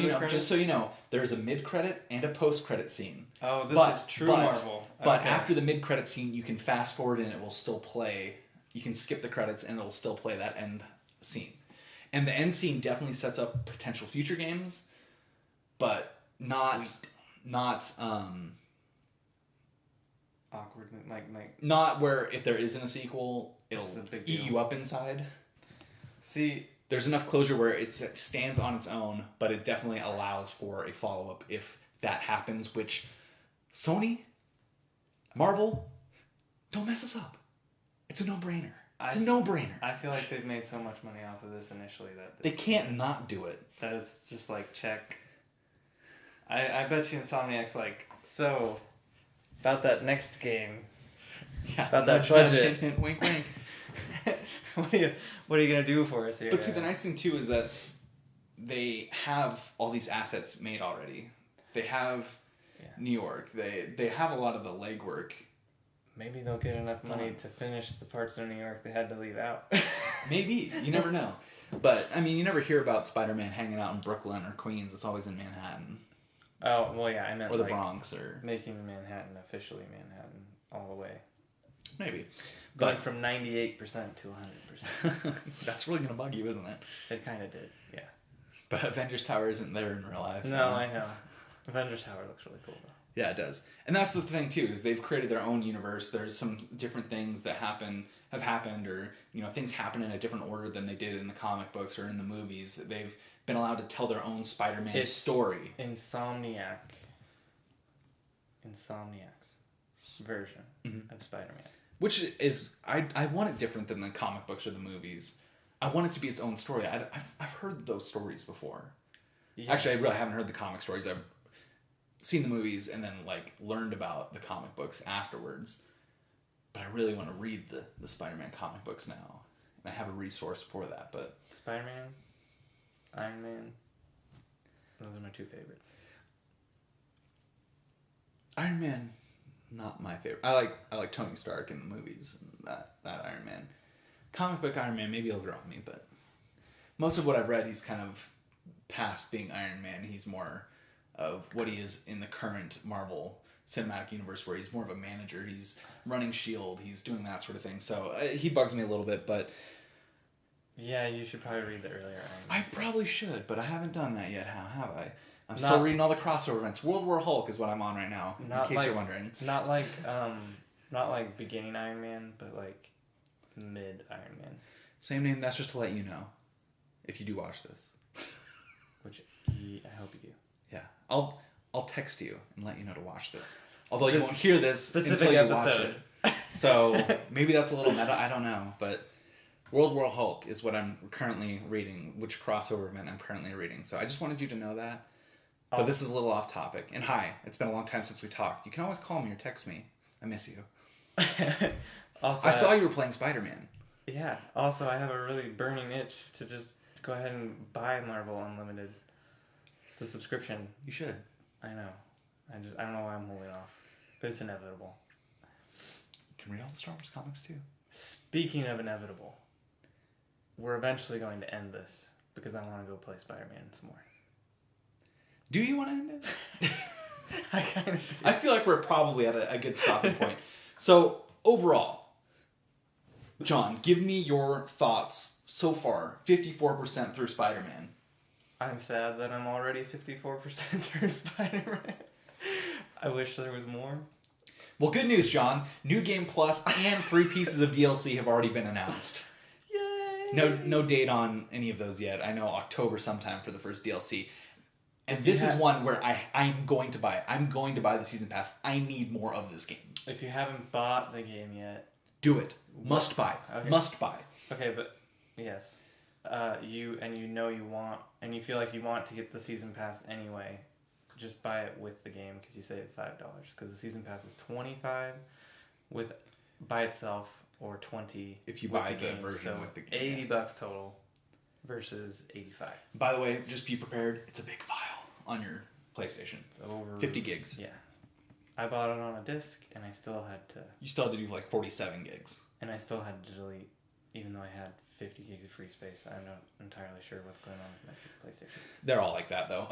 you know, there's a mid-credit and a post-credit scene. Oh, this is true Marvel. But after the mid-credit scene, you can fast forward and it will still play. You can skip the credits and it will still play that end scene. And the end scene definitely sets up potential future games, but not awkward, like not where if there isn't a sequel, it'll eat you up inside. See, there's enough closure where it stands on its own, but it definitely allows for a follow-up if that happens, which Sony, Marvel, don't mess us up. It's a no-brainer. It's a no-brainer. I feel like they've made so much money off of this initially that... They can't not do it. That it's just like, check. I bet you Insomniac's like, so, about that next game, about that budget. Hint, wink, wink. What are you gonna do for us here? But see, the nice thing too is that they have all these assets made already. They have New York. They have a lot of the legwork. Maybe they'll get enough money to finish the parts of New York they had to leave out. Maybe. You never know. But, I mean, you never hear about Spider-Man hanging out in Brooklyn or Queens. It's always in Manhattan. Oh, well, yeah, I meant or the Bronx. Or making Manhattan officially Manhattan all the way. Maybe. Going from 98% to 100%. That's really going to bug you, isn't it? It kind of did, yeah. But Avengers Tower isn't there in real life. No, I know. Avengers Tower looks really cool, though. Yeah, it does. And that's the thing, too, is they've created their own universe. There's some different things that have happened, or, things happen in a different order than they did in the comic books or in the movies. They've been allowed to tell their own Spider-Man story. Insomniac's version of Spider-Man. Which is, I want it different than the comic books or the movies. I want it to be its own story. I've heard those stories before. Yeah. Actually, I really haven't heard the comic stories. I've seen the movies and then learned about the comic books afterwards. But I really want to read the Spider-Man comic books now. And I have a resource for that. But Spider-Man, Iron Man, those are my two favorites. Iron Man, not my favorite. I like Tony Stark in the movies. That Iron Man. Comic book Iron Man, maybe he'll grow on me, but most of what I've read, he's kind of past being Iron Man. He's more of what he is in the current Marvel Cinematic Universe, where he's more of a manager. He's running S.H.I.E.L.D. He's doing that sort of thing. So he bugs me a little bit, but... Yeah, you should probably read the earlier Iron Man. I probably should, but I haven't done that yet. How have I? I'm still reading all the crossover events. World War Hulk is what I'm on right now, in case you're wondering. Not like beginning Iron Man, but like mid Iron Man. Same name, that's just to let you know, if you do watch this. Which I hope you do. Yeah. I'll text you and let you know to watch this. Although you won't hear this specific until you episode. Watch it. So maybe that's a little meta, I don't know. But World War Hulk is what I'm currently reading, which crossover event I'm currently reading. So I just wanted you to know that. But this is a little off topic. And hi, it's been a long time since we talked. You can always call me or text me. I miss you. Also, I saw you were playing Spider-Man. Yeah. Also, I have a really burning itch to just go ahead and buy Marvel Unlimited. The subscription. You should. I know. I don't know why I'm holding off. But it's inevitable. You can read all the Star Wars comics too. Speaking of inevitable, we're eventually going to end this because I want to go play Spider-Man some more. Do you want to end it? I kind of do. I feel like we're probably at a good stopping point. So, overall, John, give me your thoughts so far, 54% through Spider-Man. I'm sad that I'm already 54% through Spider-Man. I wish there was more. Well, good news, John. New Game Plus and 3 pieces of DLC have already been announced. Yay! No date on any of those yet. I know October sometime for the first DLC. And this is one where I'm going to buy it. I'm going to buy the Season Pass. I need more of this game. If you haven't bought the game yet... Do it. Must buy. Okay. Must buy. Okay, but... Yes. You want... And you feel like you want to get the Season Pass anyway. Just buy it with the game because you save $5. Because the Season Pass is $25 by itself, or $20 if you buy the version so with the game. $80 total versus $85. By the way, just be prepared. It's a big file on your PlayStation. It's over 50 gigs. Yeah. I bought it on a disc, and I still had to... You still had to do like 47 gigs. And I still had to delete, even though I had 50 gigs of free space. I'm not entirely sure what's going on with my PlayStation. They're all like that, though.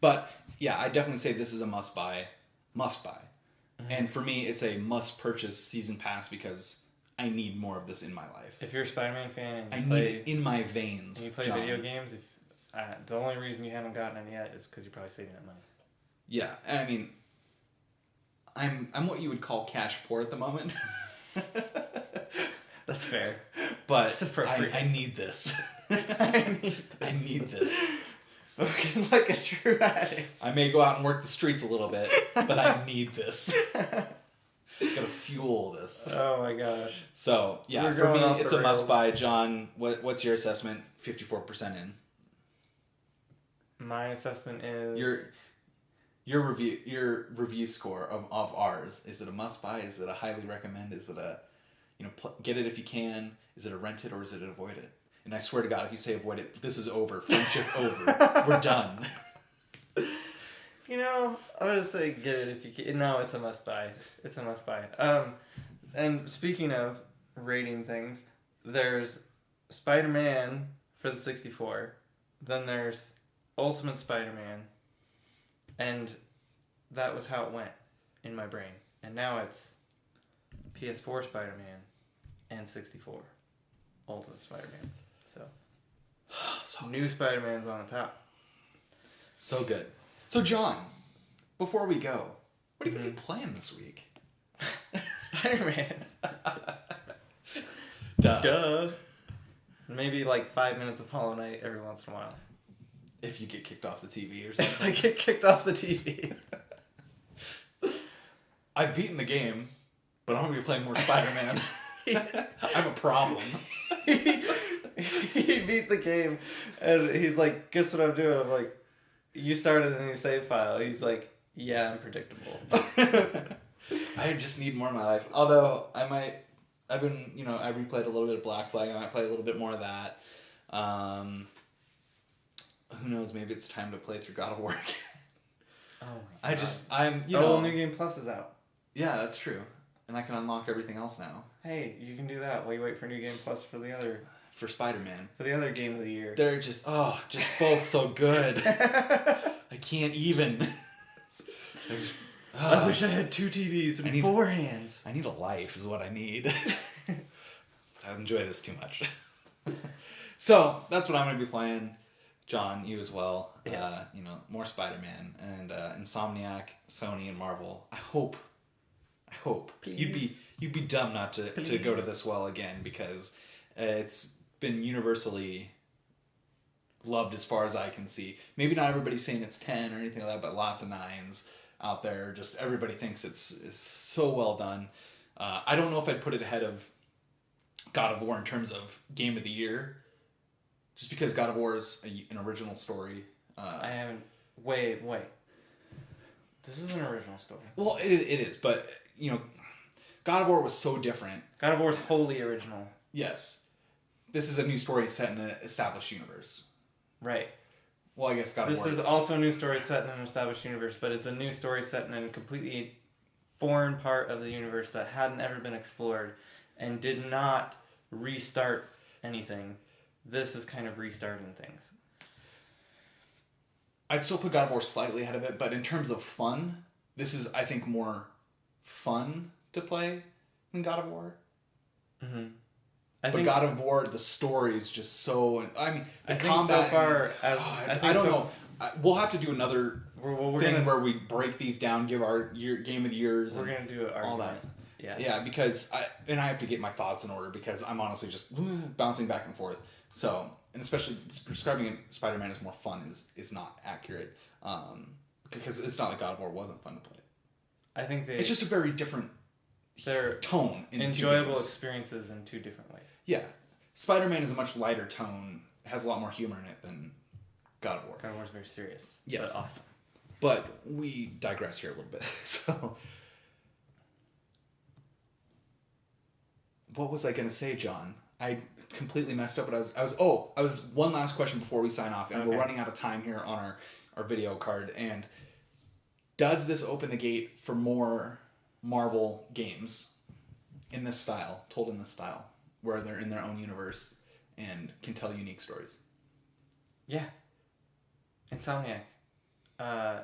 But, yeah, I definitely say this is a must-buy. Must-buy. Mm-hmm. And for me, it's a must-purchase Season Pass because I need more of this in my life. If you're a Spider-Man fan and need it in my veins, and you play video games, the only reason you haven't gotten it yet is because you're probably saving that money. Yeah, and I mean, I'm what you would call cash poor at the moment. That's fair. But I need this. I need this. Spoken like a true addict. I may go out and work the streets a little bit, but I need this. Gotta fuel this. Oh my gosh. So, yeah, for me, it's a must-buy. John, what's your assessment? 54% in. My assessment is... Your review score of ours. Is it a must-buy? Is it a highly recommend? Is it a, get it if you can? Is it a rent it or is it an avoid it? And I swear to God, if you say avoid it, this is over. Friendship over. We're done. You know, I'm gonna say get it if you can. No, it's a must buy. It's a must buy. And speaking of rating things, there's Spider-Man for the 64. Then there's Ultimate Spider-Man, and that was how it went in my brain. And now it's PS4 Spider-Man and 64 Ultimate Spider-Man. So new Spider-Man's on the top. So good. So John, before we go, what are you gonna be playing this week? Spider-Man. Duh. Maybe like 5 minutes of Hollow Knight every once in a while. If you get kicked off the TV or If something. I get kicked off the TV. I've beaten the game, but I'm gonna be playing more Spider-Man. I have a problem. He beat the game, and he's like, guess what I'm doing? I'm like, you started a new save file. He's like, yeah, I'm predictable. I just need more in my life. Although I replayed a little bit of Black Flag. I might play a little bit more of that. Who knows? Maybe it's time to play through God of War again. Oh my God. I'm New Game Plus is out. Yeah, that's true. And I can unlock everything else now. Hey, you can do that while you wait for New Game Plus for the other Spider-Man. game of the year. They're just both so good. I can't even. I wish I had 2 TVs and 4 hands. I need a life is what I need. I enjoy this too much. So, that's what I'm going to be playing. John, you as well. Yes. More Spider-Man and Insomniac, Sony, and Marvel. I hope Please. you'd be dumb not to go to this well again, because it's been universally loved as far as I can see. Maybe not everybody's saying it's 10 or anything like that, but lots of 9s out there. Just everybody thinks it's so well done. I don't know if I'd put it ahead of God of War in terms of game of the year, just because God of War is an original story. I haven't. Wait. This is an original story. Well, it is, but God of War was so different. God of War is wholly original. Yes. This is a new story set in an established universe. Right. Well, I guess God of War This is also a new story set in an established universe, but it's a new story set in a completely foreign part of the universe that hadn't ever been explored and did not restart anything. This is kind of restarting things. I'd still put God of War slightly ahead of it, but in terms of fun, this is, I think, more fun to play than God of War. Mm-hmm. But God of War, the story is just so... the combat... so far as... I don't know. We'll have to do another thing where we break these down, give our game of the years. We're going to do all that. Yeah. Yeah, because I have to get my thoughts in order, because I'm honestly just bouncing back and forth. So, and especially describing Spider-Man as more fun is not accurate. Because it's not like God of War wasn't fun to play. I think it's just a very different tone. Enjoyable experiences in 2 different ways. Yeah. Spider-Man is a much lighter tone, has a lot more humor in it than God of War. God of War is very serious. Yes. But awesome. But we digress here a little bit. So, what was I going to say, John? I completely messed up. But I was one last question before we sign off, and okay. We're running out of time here on our video card. And does this open the gate for more Marvel games in this style, told in this style, where they're in their own universe and can tell unique stories? Yeah. Insomniac. I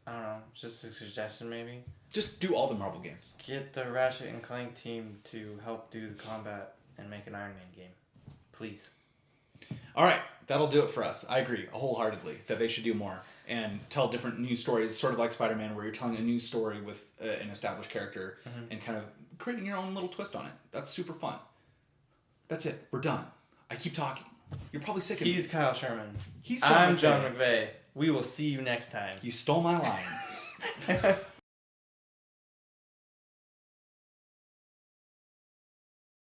don't know. Just a suggestion, maybe. Just do all the Marvel games. Get the Ratchet and Clank team to help do the combat and make an Iron Man game, please. All right, that'll do it for us. I agree wholeheartedly that they should do more and tell different new stories, sort of like Spider-Man, where you're telling a new story with an established character and kind of creating your own little twist on it. That's super fun. That's it. We're done. I keep talking. You're probably sick of me. He's Kyle Sherman. I'm John McVeigh. We will see you next time. You stole my line.